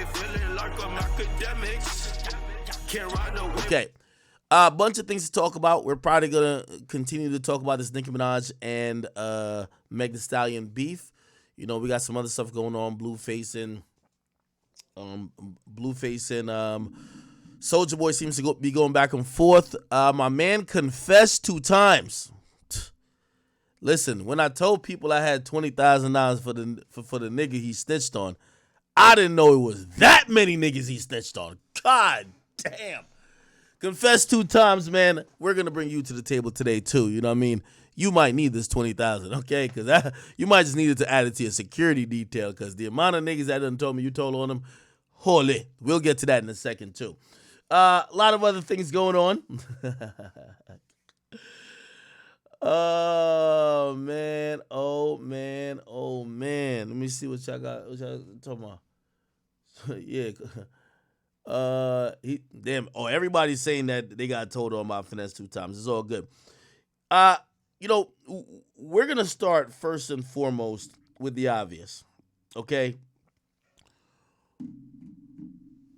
feeling like I'm Akademiks. Can't ride no whip. Okay. A bunch of things to talk about. We're probably going to continue to talk about this Nicki Minaj and Meg Thee Stallion beef. You know, we got some other stuff going on. Blueface and Soulja Boy seems to be going back and forth. My man confessed 2 times. Listen, when I told people I had $20,000 for the nigga he snitched on, I didn't know it was that many niggas he snitched on. God damn. Confess 2 times, man. We're going to bring you to the table today, too. You know what I mean? You might need this $20,000, okay? Because you might just need it to add it to your security detail, because the amount of niggas that done told me you told on them, holy. We'll get to that in a second, too. A lot of other things going on. Oh, man. Oh, man. Oh, man. Let me see what y'all got. What y'all talking about? Yeah. Everybody's saying that they got told on by finesse 2 times. It's all good. You know, we're gonna start first and foremost with the obvious. Okay.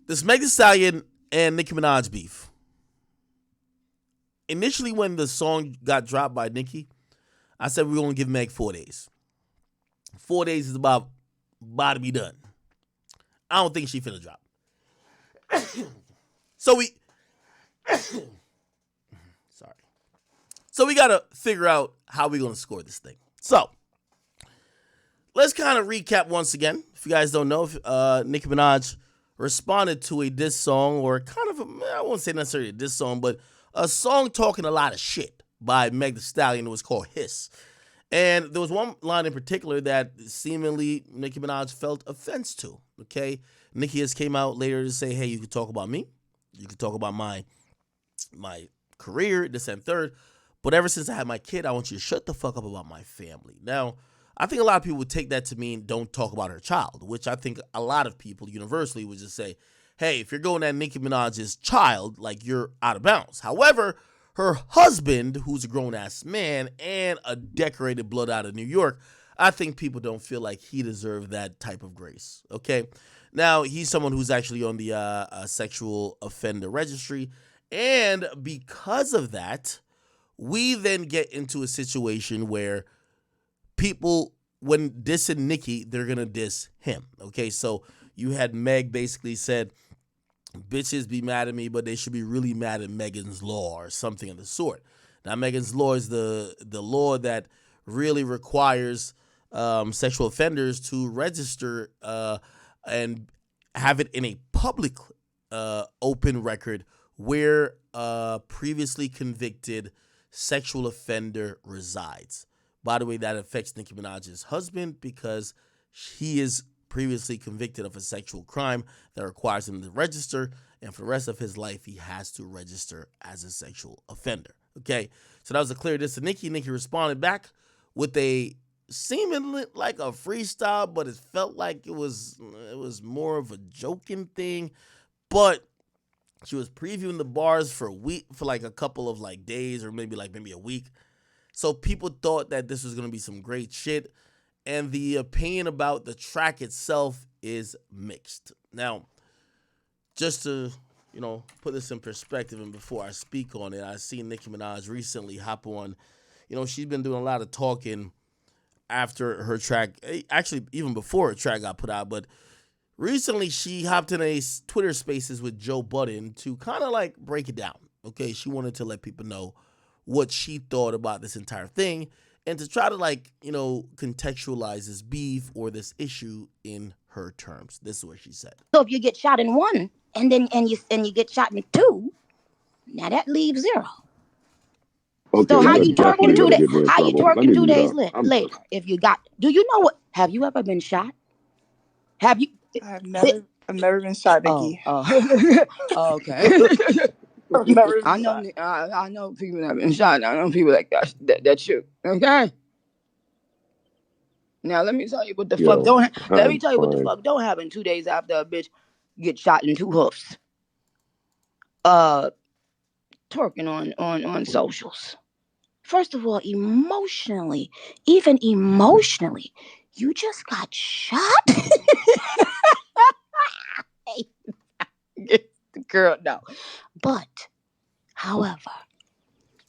This Meg Thee Stallion and Nicki Minaj beef. Initially, when the song got dropped by Nicki, I said we're gonna give Meg 4 days. 4 days is about to be done. I don't think she finna drop. So we gotta figure out how we're gonna score this thing. So let's kind of recap once again. If you guys don't know, Nicki Minaj responded to a diss song, or kind of I won't say necessarily a diss song, but a song talking a lot of shit by Meg Thee Stallion. It was called Hiss. And there was one line in particular that seemingly Nicki Minaj felt offense to, okay? Nicki has came out later to say, hey, you can talk about me. You can talk about my career, this and third. But ever since I had my kid, I want you to shut the fuck up about my family. Now, I think a lot of people would take that to mean don't talk about her child, which I think a lot of people universally would just say, hey, if you're going at Nicki Minaj's child, like, you're out of bounds. However, her husband, who's a grown-ass man and a decorated blood out of New York, I think people don't feel like he deserved that type of grace, okay? Now, he's someone who's actually on the sexual offender registry, and because of that, we then get into a situation where people, when dissing Nicki, they're going to diss him, okay? So you had Meg basically said, bitches be mad at me, but they should be really mad at Megan's Law or something of the sort. Now, Megan's Law is the law that really requires sexual offenders to register and have it in a public open record where a previously convicted sexual offender resides. By the way, that affects Nicki Minaj's husband because he is previously convicted of a sexual crime that requires him to register, and for the rest of his life, he has to register as a sexual offender. Okay, so that was a clear diss to Nicki. Nicki responded back with a seemingly like a freestyle, but it felt like it was more of a joking thing. But she was previewing the bars for like a couple of like days, or maybe a week. So people thought that this was gonna be some great shit. And the opinion about the track itself is mixed. Now, just to, put this in perspective, and before I speak on it, I seen Nicki Minaj recently hop on. She's been doing a lot of talking after her track, actually even before her track got put out, but recently she hopped in a Twitter Spaces with Joe Budden to kind of like break it down. Okay, she wanted to let people know what she thought about this entire thing, and to try to contextualize this beef or this issue in her terms. This is what she said. So if you get shot in one, and then you get shot in two, now that leaves 0. Okay, so how you twerking 2 days? How you twerking 2 days later? If you got, do you know what? Have you ever been shot? Have you? I've never been shot, Nicki. Okay. I know people that have been shot. I know people like that shoot. Okay. Now let me tell you what the fuck don't. Let me tell you what the fuck don't happen 2 days after a bitch get shot in 2 hoofs. Twerking on socials. First of all, emotionally, you just got shot. Girl, no. But, however,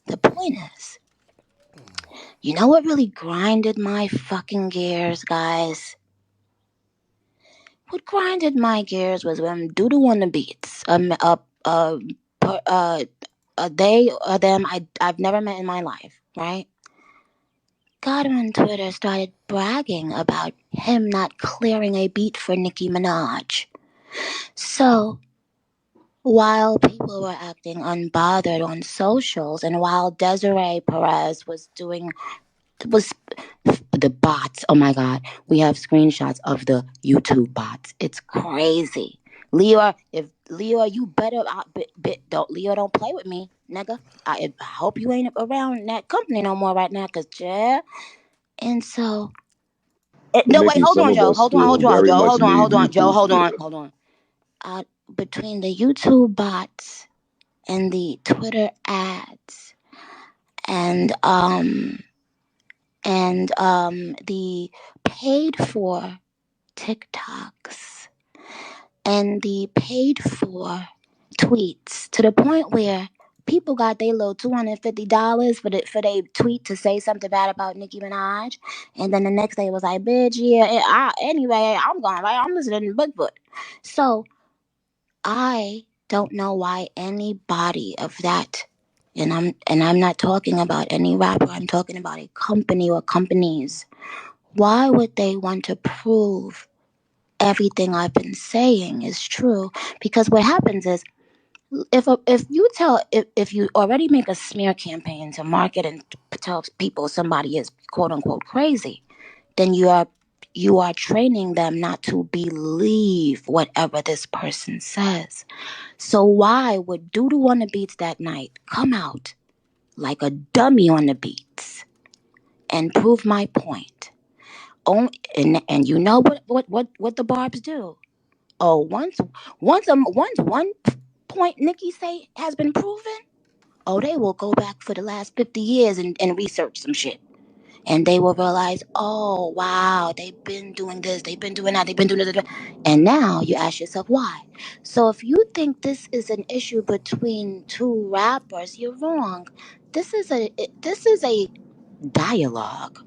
the point is, you know what really grinded my fucking gears, guys? What grinded my gears was when Doodoo on the beats. They or them I've never met in my life, right? Got on Twitter, started bragging about him not clearing a beat for Nicki Minaj. So, while people were acting unbothered on socials, and while Desiree Perez was the bots. Oh my God. We have screenshots of the YouTube bots. It's crazy. Leo, you better, Leo, don't play with me, nigga. I hope you ain't around that company no more right now, cause yeah. And so, no, wait, hold on, Joe. Hold on, Joe. Hold on. Between the YouTube bots and the Twitter ads and the paid for TikToks and the paid for tweets, to the point where people got their little $250 for they tweet to say something bad about Nicki Minaj, and then the next day it was like, bitch, yeah. Anyway, I'm going right. I'm listening to Bigfoot. So I don't know why anybody of that. And I'm not talking about any rapper. I'm talking about a company or companies. Why would they want to prove everything I've been saying is true? Because what happens is, if you already make a smear campaign to market and tell people somebody is quote unquote crazy, then you are training them not to believe whatever this person says. So why would Doodoo on the beats that night come out like a dummy on the beats and prove my point? Oh, and you know what the barbs do? Oh, once one point Nicki say has been proven, oh, they will go back for the last 50 years and research some shit. And they will realize, oh, wow, they've been doing this, they've been doing that, they've been doing this. And now you ask yourself why. So if you think this is an issue between two rappers, you're wrong. This is a dialogue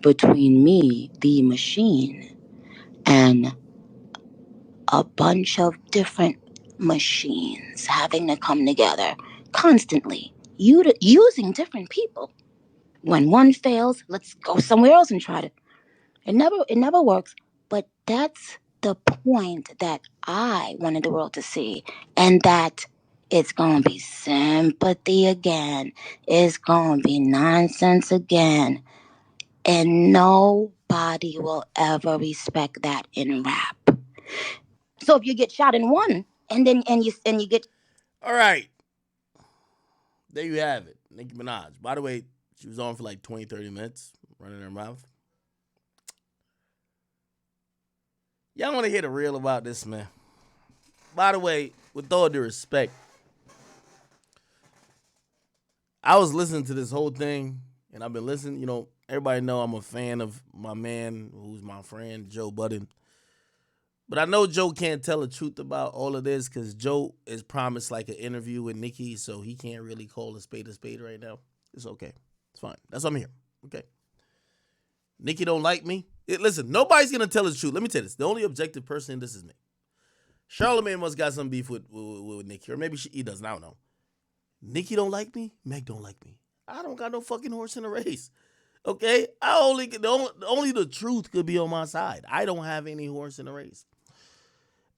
between me, the machine, and a bunch of different machines having to come together constantly, using different people. When one fails, let's go somewhere else and try to. It never works. But that's the point that I wanted the world to see, and that it's gonna be sympathy again. It's gonna be nonsense again, and nobody will ever respect that in rap. So if you get shot in one, and you get All right. There you have it. Nicki Minaj. By the way, she was on for like 20, 30 minutes, running her mouth. Y'all want to hear the real about this, man? By the way, with all due respect, I was listening to this whole thing, and I've been listening. You know, everybody know I'm a fan of my man, who's my friend, Joe Budden. But I know Joe can't tell the truth about all of this because Joe is promised like an interview with Nicki, so he can't really call a spade right now. It's okay. It's fine. That's why I'm here. Okay. Nicki don't like me. Listen, nobody's going to tell the truth. Let me tell you this. The only objective person in this is me. Charlamagne must got some beef with Nicki, or maybe he doesn't. I don't know. Nicki don't like me. Meg don't like me. I don't got no fucking horse in the race. Okay? Only the truth could be on my side. I don't have any horse in the race.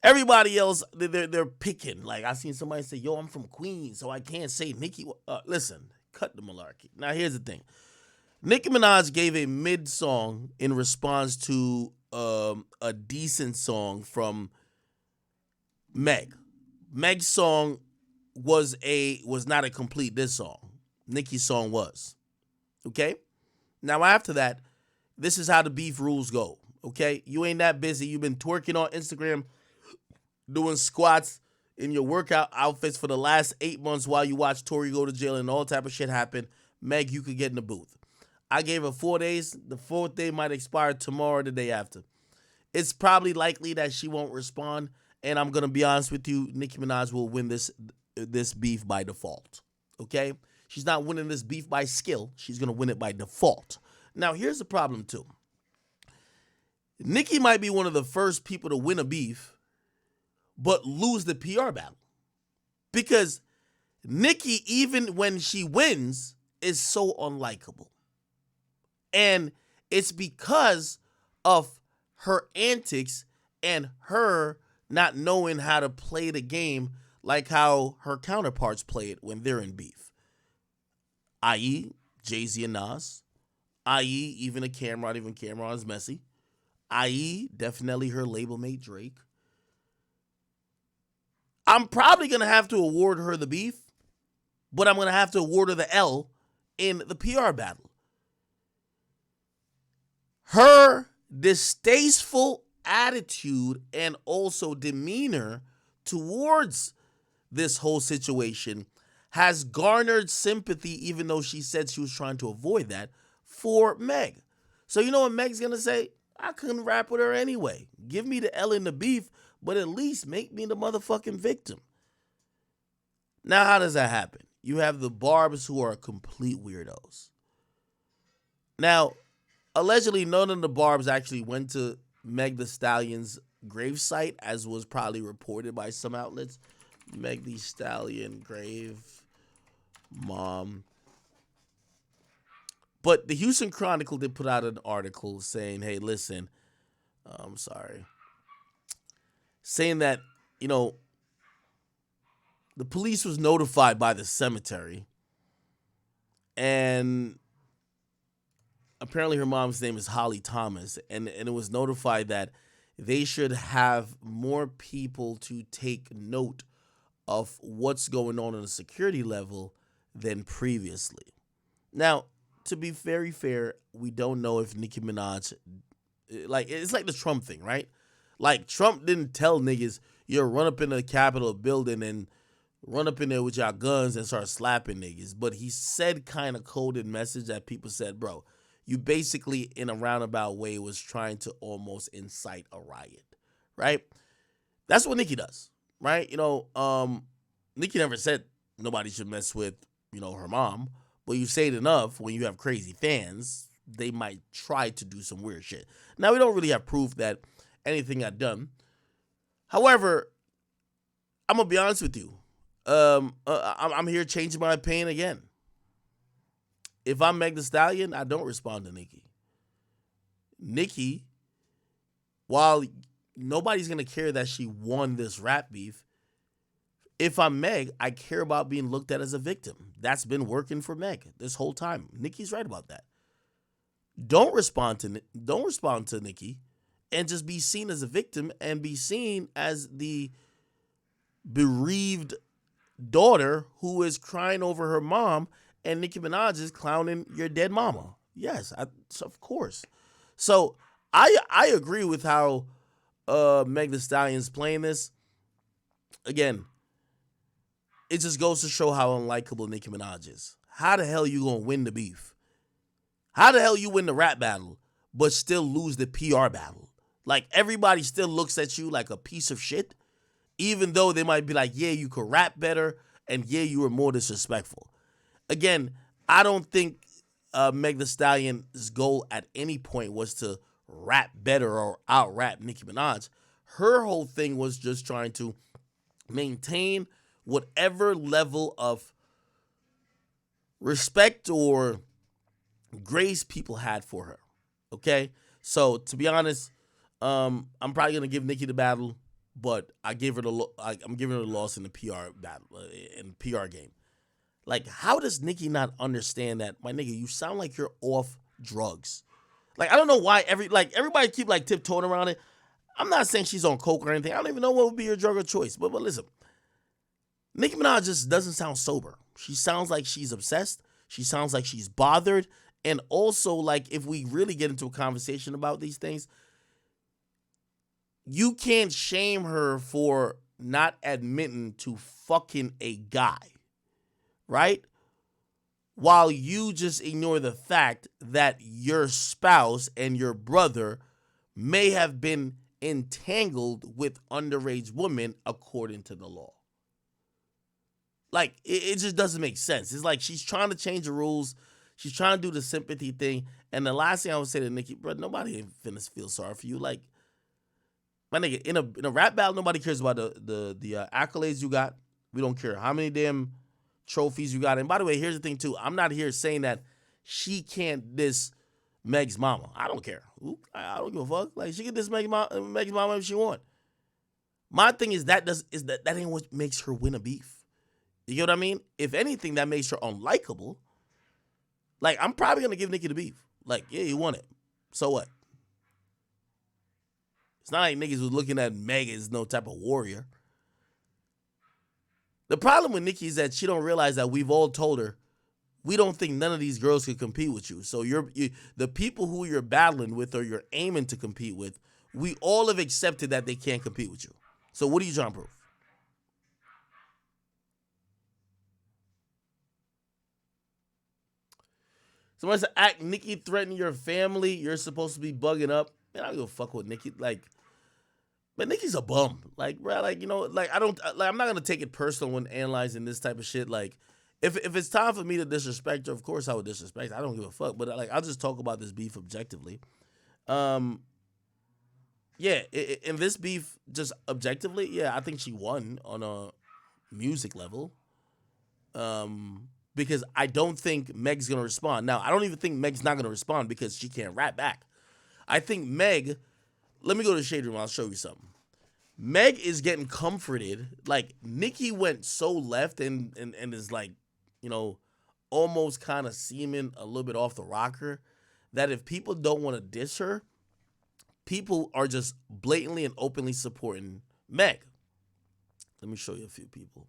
Everybody else, they're picking. Like, I seen somebody say, yo, I'm from Queens, so I can't say Nicki. Listen, cut the malarkey. Now, here's the thing. Nicki Minaj gave a mid-song in response to a decent song from Meg. Meg's song was not a complete diss song. Nicki's song was. Okay? Now, after that, this is how the beef rules go. Okay? You ain't that busy. You've been twerking on Instagram, doing squats in your workout outfits for the last 8 months while you watch Tory go to jail and all type of shit happen. Meg, you could get in the booth. I gave her 4 days. The 4th day might expire tomorrow or the day after. It's probably likely that she won't respond. And I'm gonna be honest with you, Nicki Minaj will win this beef by default. Okay? She's not winning this beef by skill. She's gonna win it by default. Now, here's the problem too. Nicki might be one of the first people to win a beef, but lose the PR battle. Because Nicki, even when she wins, is so unlikable. And it's because of her antics and her not knowing how to play the game like how her counterparts play it when they're in beef. I.e., Jay-Z and Nas. I.e., even Cameron's messy. I.e., definitely her label mate Drake. I'm probably going to have to award her the beef, but I'm going to have to award her the L in the PR battle. Her distasteful attitude and also demeanor towards this whole situation has garnered sympathy, even though she said she was trying to avoid that, for Meg. So you know what Meg's going to say? I couldn't rap with her anyway. Give me the L in the beef, but at least make me the motherfucking victim. Now, how does that happen? You have the Barbs, who are complete weirdos. Now, allegedly, none of the Barbs actually went to Meg Thee Stallion's gravesite, as was probably reported by some outlets. Meg Thee Stallion grave, mom. But the Houston Chronicle did put out an article saying, hey, listen, I'm sorry. Saying that, you know, the police was notified by the cemetery, and apparently her mom's name is Holly Thomas, and it was notified that they should have more people to take note of what's going on a security level than previously. Now, to be very fair, we don't know if Nicki Minaj, like, it's like the Trump thing, right? Like, Trump didn't tell niggas, yo, run up in the Capitol building and run up in there with y'all guns and start slapping niggas. But he said kind of coded message that people said, bro, you basically, in a roundabout way, was trying to almost incite a riot, right? That's what Nicki does, right? You know, Nicki never said nobody should mess with, you know, her mom. But you say it enough, when you have crazy fans, they might try to do some weird shit. Now, we don't really have proof that anything got done. However, I'm going to be honest with you. I'm here changing my opinion again. If I'm Meg Thee Stallion, I don't respond to Nicki. Nicki, while nobody's going to care that she won this rap beef, if I'm Meg, I care about being looked at as a victim. That's been working for Meg this whole time. Nicki's right about that. Don't respond to Nicki and just be seen as a victim and be seen as the bereaved daughter who is crying over her mom, and Nicki Minaj is clowning your dead mama. Yes, of course. So I agree with how Meg Thee Stallion's playing this. Again, it just goes to show how unlikable Nicki Minaj is. How the hell you gonna win the beef? How the hell you win the rap battle but still lose the PR battle? Like, everybody still looks at you like a piece of shit, even though they might be like, yeah, you could rap better, and yeah, you were more disrespectful. Again, I don't think Meg Thee Stallion's goal at any point was to rap better or out-rap Nicki Minaj. Her whole thing was just trying to maintain whatever level of respect or grace people had for her. Okay? So, to be honest, I'm probably going to give Nicki the battle, but I'm giving her the loss in the PR battle, in PR game. Like, how does Nicki not understand that, my nigga, you sound like you're off drugs? Like, I don't know why everybody keep like tiptoeing around it. I'm not saying she's on coke or anything. I don't even know what would be your drug of choice. But listen, Nicki Minaj just doesn't sound sober. She sounds like she's obsessed. She sounds like she's bothered. And also, like, if we really get into a conversation about these things, you can't shame her for not admitting to fucking a guy, right? While you just ignore the fact that your spouse and your brother may have been entangled with underage women according to the law. Like, it just doesn't make sense. It's like she's trying to change the rules. She's trying to do the sympathy thing. And the last thing I would say to Nicki, bro, nobody ain't finna feel sorry for you. Like, my nigga, in a rap battle, nobody cares about the accolades you got. We don't care how many damn trophies you got. And by the way, here's the thing, too. I'm not here saying that she can't diss Meg's mama. I don't care. I don't give a fuck. Like, she can diss Meg's mama if she want. My thing is that ain't what makes her win a beef. You get what I mean? If anything, that makes her unlikable. Like, I'm probably going to give Nicki the beef. Like, yeah, you won it. So what? It's not like niggas was looking at Meg as no type of warrior. The problem with Nicki is that she don't realize that we've all told her, we don't think none of these girls could compete with you. So the people who you're battling with or you're aiming to compete with, we all have accepted that they can't compete with you. So what are you trying to prove? Somebody said, Nicki threatening your family. You're supposed to be bugging up. Man, I don't give a fuck with Nicki. Like, but Nicki's a bum. Like, bro, like, you know, like, I'm not going to take it personal when analyzing this type of shit. Like, if it's time for me to disrespect her, of course I would disrespect her. I don't give a fuck. But, like, I'll just talk about this beef objectively. Yeah, in this beef, just objectively, yeah, I think she won on a music level. Because I don't think Meg's going to respond. Now, I don't even think Meg's not going to respond because she can't rap back. I think Meg, let me go to the shade room. I'll show you something. Meg is getting comforted. Like, Nicki went so left and is like, you know, almost kind of seeming a little bit off the rocker that if people don't want to diss her, people are just blatantly and openly supporting Meg. Let me show you a few people.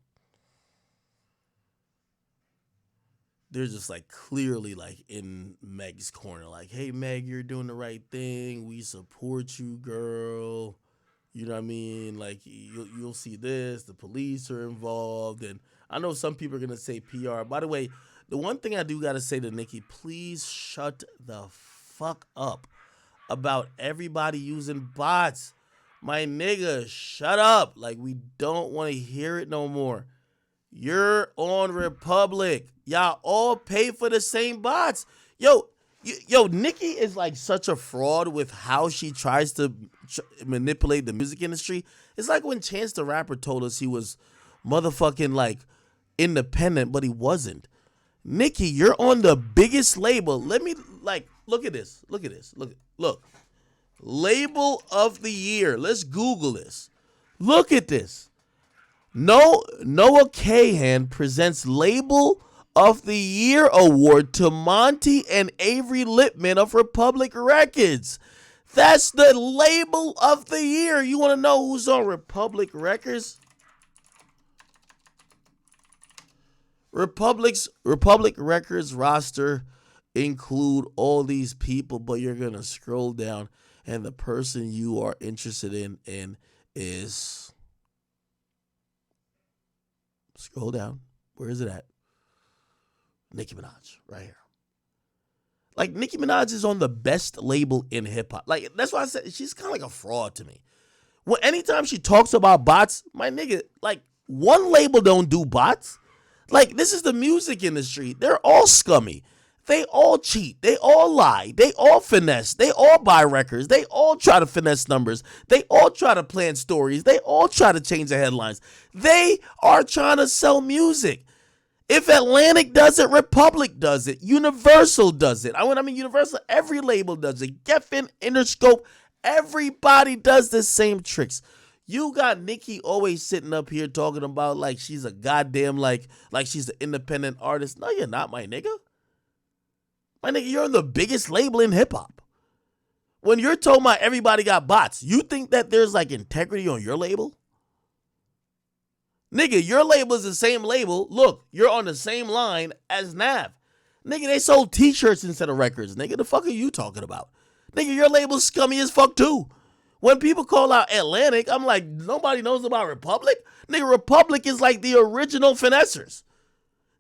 They're just like clearly like in Meg's corner. Like, hey, Meg, you're doing the right thing. We support you, girl. You know what I mean? Like, you'll see this. The police are involved. And I know some people are going to say PR. By the way, the one thing I do got to say to Nicki, please shut the fuck up about everybody using bots. My nigga, shut up. Like, we don't want to hear it no more. You're on Republic. Y'all all pay for the same bots. Yo, Nicki is like such a fraud with how she tries to manipulate the music industry. It's like when Chance the Rapper told us he was motherfucking like independent, but he wasn't. Nicki, you're on the biggest label. Let me like look at this. Look. Label of the year. Let's Google this. Look at this. Noah Kahan presents Label of the Year award to Monty and Avery Lippman of Republic Records. That's the Label of the Year. You want to know who's on Republic Records? Republic Records roster include all these people, but you're going to scroll down and the person you are interested in is... Scroll down. Where is it at? Nicki Minaj, right here. Like, Nicki Minaj is on the best label in hip-hop. Like, that's why I said she's kind of like a fraud to me. Well, anytime she talks about bots, my nigga, like, one label don't do bots. Like, this is the music industry. They're all scummy. They all cheat. They all lie. They all finesse. They all buy records. They all try to finesse numbers. They all try to plan stories. They all try to change the headlines. They are trying to sell music. If Atlantic does it, Republic does it. Universal does it. I mean, Universal, every label does it. Geffen, Interscope, everybody does the same tricks. You got Nicki always sitting up here talking about like she's a goddamn, like she's an independent artist. No, you're not, my nigga. My nigga, you're on the biggest label in hip-hop. When you're talking about everybody got bots, you think that there's like integrity on your label? Nigga, your label is the same label. Look, you're on the same line as Nav. Nigga, they sold t-shirts instead of records. Nigga, the fuck are you talking about? Nigga, your label's scummy as fuck too. When people call out Atlantic, I'm like, nobody knows about Republic? Nigga, Republic is like the original finessers.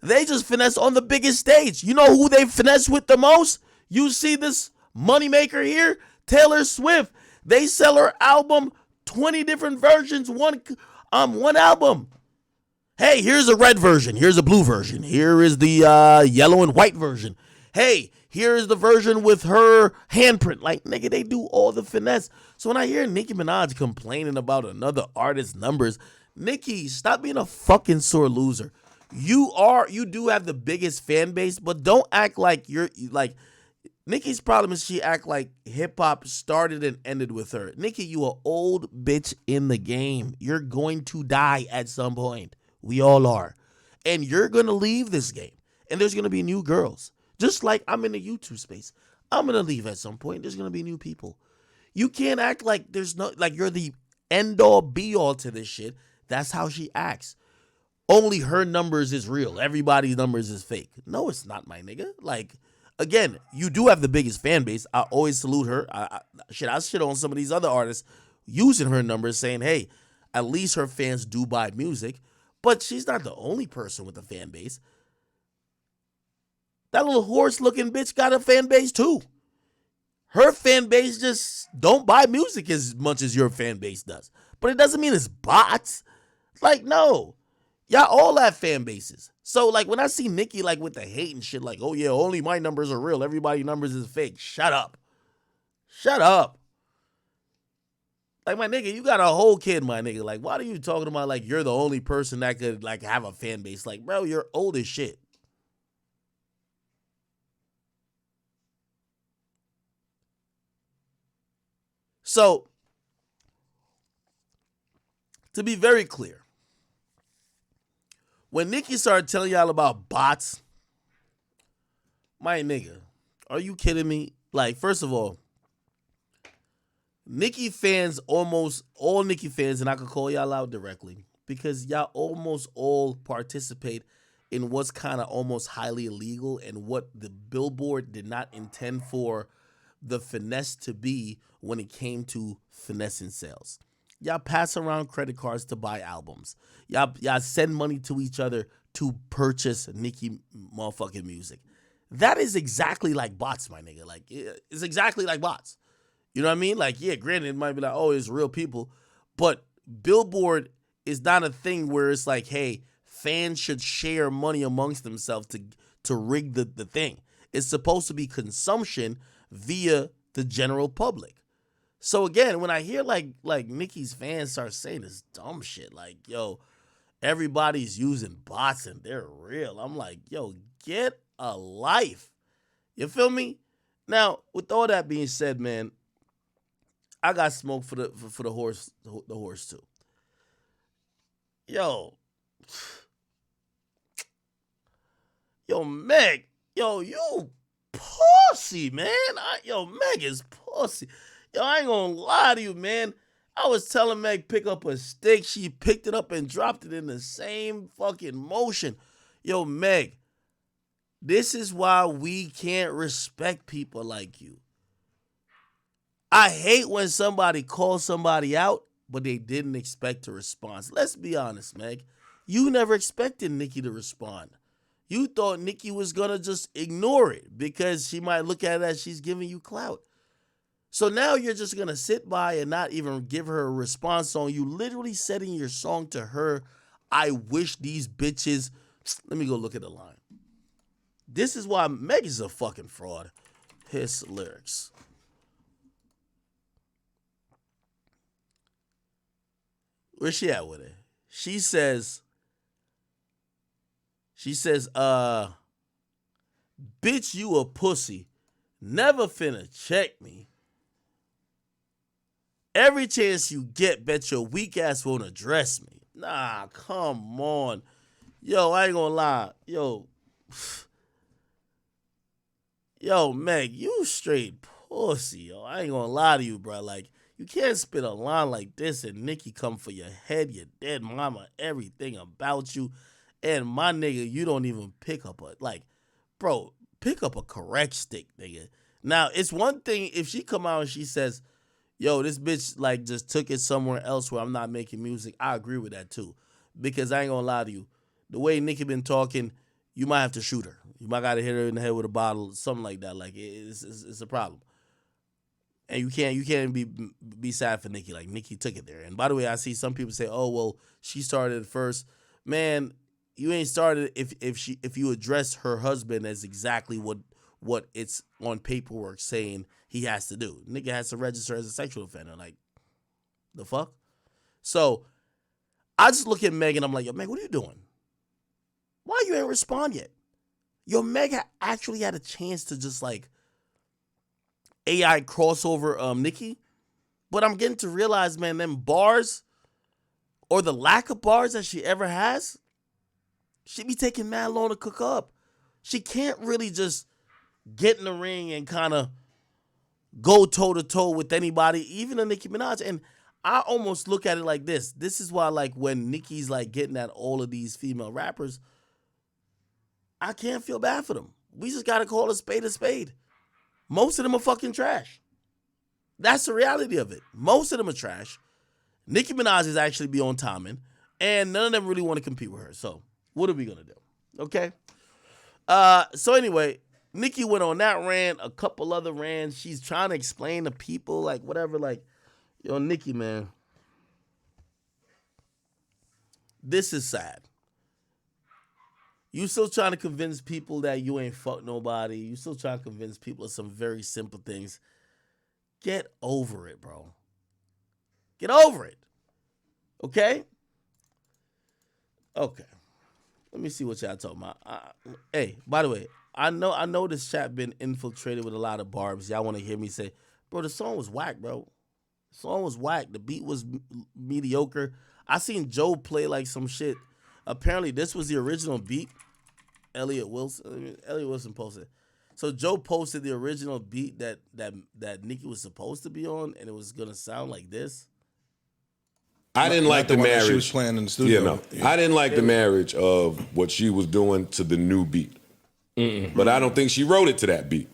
They just finesse on the biggest stage. You know who they finesse with the most? You see this moneymaker here? Taylor Swift. They sell her album 20 different versions, one album. Hey, here's a red version. Here's a blue version. Here is the yellow and white version. Hey, here's the version with her handprint. Like, nigga, they do all the finesse. So when I hear Nicki Minaj complaining about another artist's numbers, Nicki, stop being a fucking sore loser. You do have the biggest fan base, but don't act like you're like. Nicki's problem is she act like hip hop started and ended with her. Nicki, you an old bitch in the game. You're going to die at some point. We all are. And you're going to leave this game. And there's going to be new girls. Just like I'm in the YouTube space. I'm going to leave at some point. There's going to be new people. You can't act like you're the end all be all to this shit. That's how she acts. Only her numbers is real. Everybody's numbers is fake. No, it's not, my nigga. Like, again, you do have the biggest fan base. I always salute her. I shit on some of these other artists using her numbers, saying, hey, at least her fans do buy music. But she's not the only person with a fan base. That little horse-looking bitch got a fan base too. Her fan base just don't buy music as much as your fan base does. But it doesn't mean it's bots. Like, no. Y'all all have fan bases. So, like, when I see Nicki, like, with the hate and shit, like, oh, yeah, only my numbers are real. Everybody's numbers is fake. Shut up. Shut up. Like, my nigga, you got a whole kid, my nigga. Like, why are you talking about, like, you're the only person that could, like, have a fan base? Like, bro, you're old as shit. So, to be very clear, when Nicki started telling y'all about bots, my nigga, are you kidding me? Like, first of all, Nicki fans, almost all Nicki fans, and I could call y'all out directly, because y'all almost all participate in what's kind of almost highly illegal and what the Billboard did not intend for the finesse to be when it came to finessing sales. Y'all pass around credit cards to buy albums. Y'all send money to each other to purchase Nicki motherfucking music. That is exactly like bots, my nigga. Like, it's exactly like bots. You know what I mean? Like, yeah, granted, it might be like, oh, it's real people. But Billboard is not a thing where it's like, hey, fans should share money amongst themselves to rig the thing. It's supposed to be consumption via the general public. So again, when I hear like Nicki's fans start saying this dumb shit, like, yo, everybody's using bots and they're real, I'm like, yo, get a life. You feel me? Now, with all that being said, man, I got smoke for the horse too. Yo, Meg, you pussy, man. Meg is pussy. Yo, I ain't gonna lie to you, man. I was telling Meg pick up a stick. She picked it up and dropped it in the same fucking motion. Yo, Meg, this is why we can't respect people like you. I hate when somebody calls somebody out, but they didn't expect a response. Let's be honest, Meg. You never expected Nicki to respond. You thought Nicki was going to just ignore it because she might look at it as she's giving you clout. So now you're just going to sit by and not even give her a response on you literally setting your song to her. I wish these bitches. Let me go look at the line. This is why Meg is a fucking fraud. His lyrics. Where's she at with it? She says, bitch, you a pussy. Never finna check me. Every chance you get, bet your weak ass won't address me. Nah, come on. Yo, I ain't gonna lie. Yo, Meg, you straight pussy, yo. I ain't gonna lie to you, bro. Like, you can't spit a line like this and Nicki come for your head, your dead mama, everything about you. And my nigga, you don't even pick up bro, pick up a correct stick, nigga. Now, it's one thing if she come out and she says, yo, this bitch, like, just took it somewhere else where I'm not making music. I agree with that, too. Because I ain't gonna lie to you. The way Nicki been talking, you might have to shoot her. You might gotta hit her in the head with a bottle, something like that. Like, it's a problem. And you can't be sad for Nicki. Like, Nicki took it there. And by the way, I see some people say, "Oh, well, she started first." Man, you ain't started if you address her husband as exactly what it's on paperwork saying he has to do. Nigga has to register as a sexual offender. Like, the fuck? So I just look at Meg and I'm like, yo, Meg, what are you doing? Why you ain't respond yet? Yo, Meg actually had a chance to just like AI crossover Nicki. But I'm getting to realize, man, them bars or the lack of bars that she ever has, she be taking mad long to cook up. She can't really just get in the ring and kind of go toe-to-toe with anybody, even a Nicki Minaj. And I almost look at it like this. This is why, like, when Nicki's, like, getting at all of these female rappers, I can't feel bad for them. We just got to call a spade a spade. Most of them are fucking trash. That's the reality of it. Most of them are trash. Nicki Minaj is actually beyond timing, and none of them really want to compete with her. So what are we going to do? Okay? So anyway, Nicki went on that rant, a couple other rants. She's trying to explain to people, like, whatever, like, yo, Nicki, man, this is sad. You still trying to convince people that you ain't fuck nobody. You still trying to convince people of some very simple things. Get over it, bro. Get over it. Okay? Okay. Let me see what y'all talking about. Hey, by the way, I know this chat been infiltrated with a lot of barbs. Y'all want to hear me say, bro, the song was whack, bro. The song was whack. The beat was mediocre. I seen Joe play like some shit. Apparently, this was the original beat. Elliot Wilson posted. So Joe posted the original beat that Nicki was supposed to be on, and it was gonna sound like this. I didn't like the marriage. She was playing in the studio. Yeah, no. Yeah. I didn't like the marriage of what she was doing to the new beat. But I don't think she wrote it to that beat.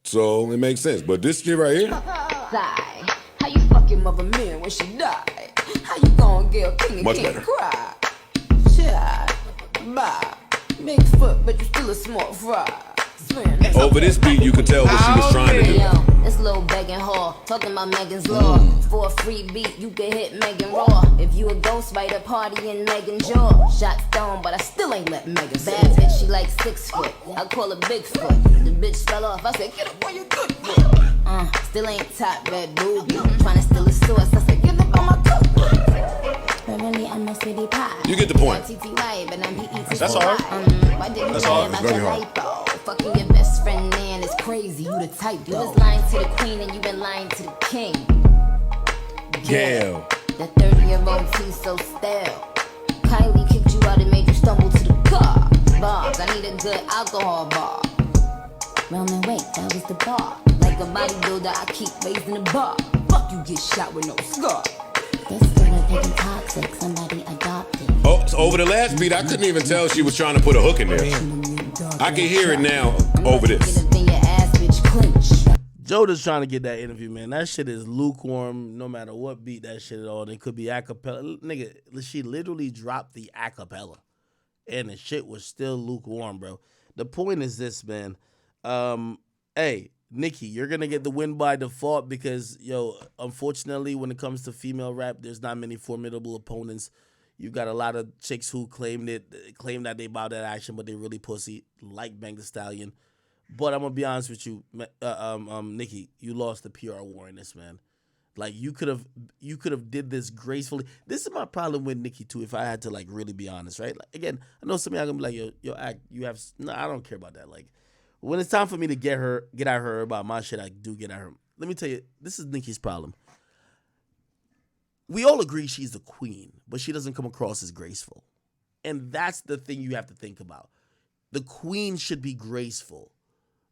So it makes sense. But this shit right here. Sigh. How you fucking mother man when she died? How you gonna get a king and Much can't better. cry? Child. Bye. Big foot, but you still a small fry. Over this beat, you could tell what she was trying to do. Yo, this little begging whore, talking about Megan's Law. For a free beat, you can hit Megan Raw. If you a ghostwriter, party in Megan's jaw. Shot stone, but I still ain't let Megan say. Bad bitch, she like 6 foot. I call her Bigfoot. The bitch fell off, I said, get up on your good foot. Still ain't top red booby. Tryna steal a source, I said, get up on my cookbook. Really, I'm a city pie. You get the point. That's hard. That's hard. It's very hard. Fucking your best friend, man, is crazy. You the type. You was lying to the queen and you been lying to the king. Gail. That 30-year-old tea so stale. Kylie kicked you out and made you stumble to the car. Bobs, I need a good alcohol bar. Roman, wait, that was the bar. Like a bodybuilder, I keep raising the bar. Fuck you, get shot with no scar. This girl taking toxic, somebody adopted. Oh, so over the last beat, I couldn't even tell she was trying to put a hook in there. I can hear it now over this. Joe just trying to get that interview, man. That shit is lukewarm no matter what beat that shit at all. It could be acapella. Nigga, she literally dropped the acapella. And the shit was still lukewarm, bro. The point is this, man. Hey, Nicki, you're going to get the win by default because, yo, unfortunately, when it comes to female rap, there's not many formidable opponents. You got a lot of chicks who claim that they bow that action, but they really pussy, like Bang the Stallion. But I'm going to be honest with you, Nicki, you lost the PR war in this, man. Like, you could have did this gracefully. This is my problem with Nicki, too, if I had to, like, really be honest, right? Like, again, I know some of y'all going to be like, yo, act, you have, no, I don't care about that. Like, when it's time for me to get at her about my shit, I do get at her. Let me tell you, this is Nicki's problem. We all agree she's the queen, but she doesn't come across as graceful. And that's the thing you have to think about. The queen should be graceful.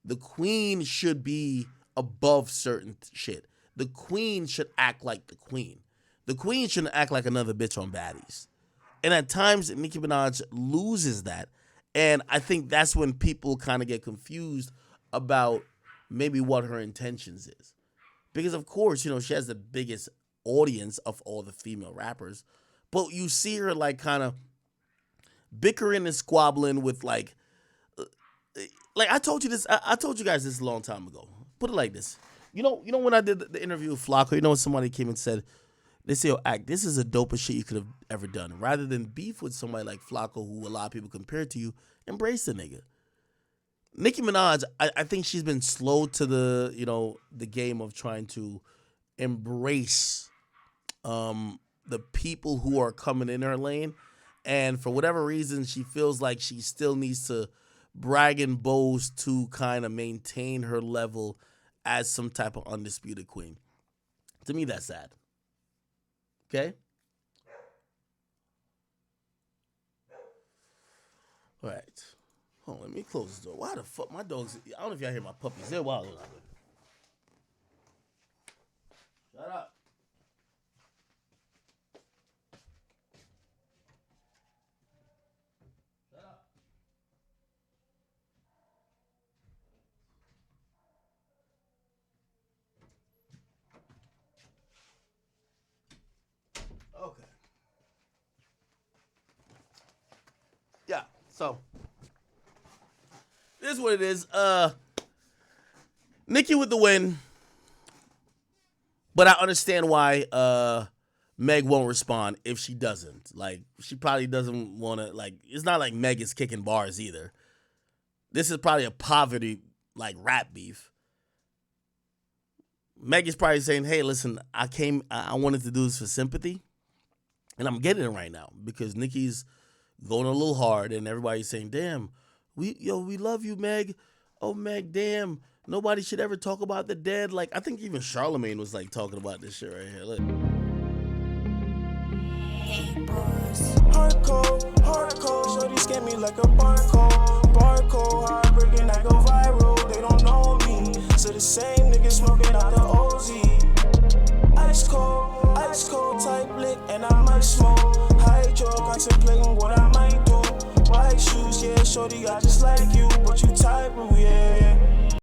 The queen should be above certain shit. The queen should act like the queen. The queen shouldn't act like another bitch on Baddies. And at times, Nicki Minaj loses that. And I think that's when people kind of get confused about maybe what her intentions is. Because, of course, you know, she has the biggest audience of all the female rappers. But you see her, like, kind of bickering and squabbling with, like I told you this. I told you guys this a long time ago. Put it like this. You know when I did the interview with Flacco, you know when somebody came and said, they say, "Yo, Act, this is the dopest shit you could have ever done." Rather than beef with somebody like Flacco, who a lot of people compare to you, embrace the nigga. Nicki Minaj, I think she's been slow to the game of trying to embrace the people who are coming in her lane. And for whatever reason, she feels like she still needs to brag and boast to kind of maintain her level as some type of undisputed queen. To me, that's sad. Okay? All right. Hold on, let me close this door. Why the fuck? My dogs, I don't know if y'all hear my puppies. They're wild. Shut up. Okay. Yeah, so this is what it is. Nicki with the win. But I understand why Meg won't respond if she doesn't. Like, she probably doesn't want to, like, it's not like Meg is kicking bars either. This is probably a poverty, like, rap beef. Meg is probably saying, hey, listen, I wanted to do this for sympathy. And I'm getting it right now because Nicki's going a little hard and everybody's saying, damn, we love you, Meg. Oh, Meg, damn. Nobody should ever talk about the dead. Like, I think even Charlemagne was, like, talking about this shit right here. Look. Hardcore, shorty scam me like a barcode, heartbreaking, I go viral, they don't know me, so the same niggas smoking out the OZ, ice cold type lit, and I might smoke, hydro, contemplating what I might do, white shoes, yeah, shorty, I just like you,